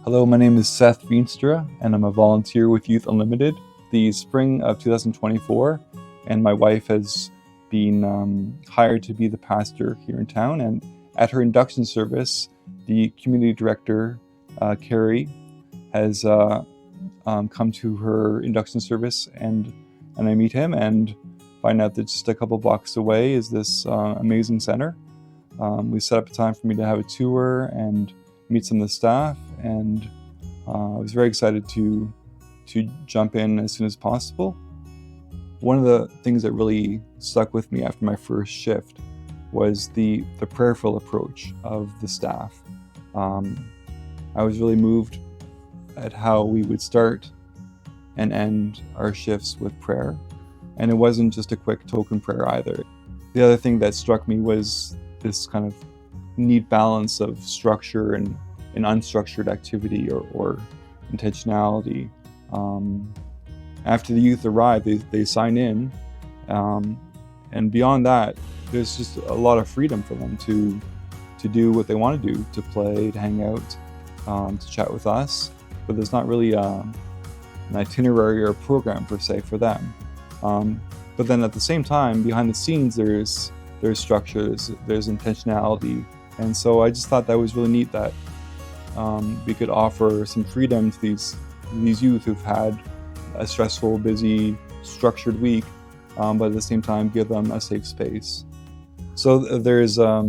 Hello, my name is Seth and I'm a volunteer with Youth Unlimited. The spring of 2024, and my wife has been hired to be the pastor here in town. And at her induction service, the community director, Carrie, has come to her induction service, and I meet him and find out that just a couple blocks away is this amazing center. We set up a time for me to have a tour and meet some of the staff, and I was very excited to jump in as soon as possible. One of the things that really stuck with me after my first shift was the prayerful approach of the staff. I was really moved at how we would start and end our shifts with prayer, and it wasn't just a quick token prayer either. The other thing that struck me was this kind of neat balance of structure and unstructured activity or intentionality. After the youth arrive, they sign in, and beyond that, there's just a lot of freedom for them to do what they want to do, to play, to hang out, to chat with us. But there's not really an itinerary or a program per se for them. But then at the same time, behind the scenes, there's structures, there's intentionality. And so I just thought that was really neat that we could offer some freedom to these youth who've had a stressful, busy, structured week, but at the same time give them a safe space. So there's a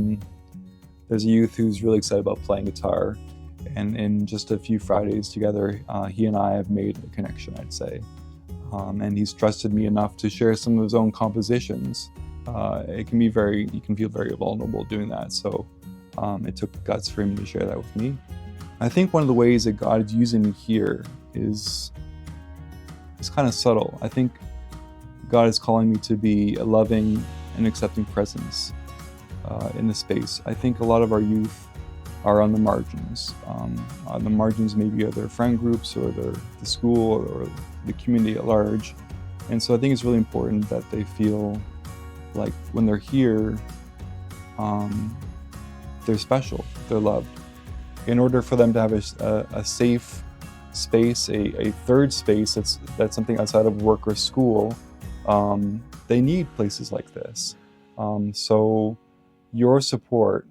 youth who's really excited about playing guitar, and in just a few Fridays together, he and I have made a connection, I'd say. And he's trusted me enough to share some of his own compositions. You can feel very vulnerable doing that. So it took guts for him to share that with me. I think one of the ways that God is using me here is kind of subtle. I think God is calling me to be a loving and accepting presence in the space. I think a lot of our youth are on the margins. On the margins maybe of their friend groups or the school or the community at large. And so I think it's really important that they feel like when they're here, they're special, they're loved. In order for them to have a safe space, a third space that's something outside of work or school, they need places like this. So your support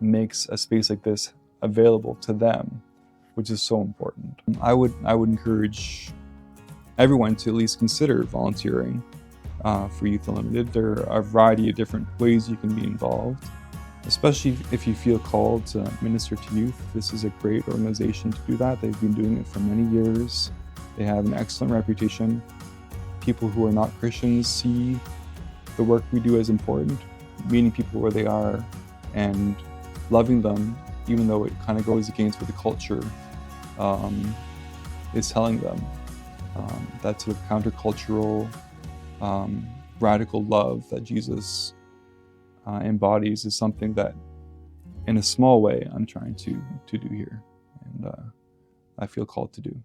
makes a space like this available to them, which is so important. I would encourage everyone to at least consider volunteering for Youth Unlimited. There are a variety of different ways you can be involved, especially if you feel called to minister to youth. This is a great organization to do that. They've been doing it for many years. They have an excellent reputation. People who are not Christians see the work we do as important, meeting people where they are and loving them, even though it kind of goes against what the culture is telling them. That sort of countercultural, radical love that Jesus embodies is something that, in a small way, I'm trying to do here, and I feel called to do.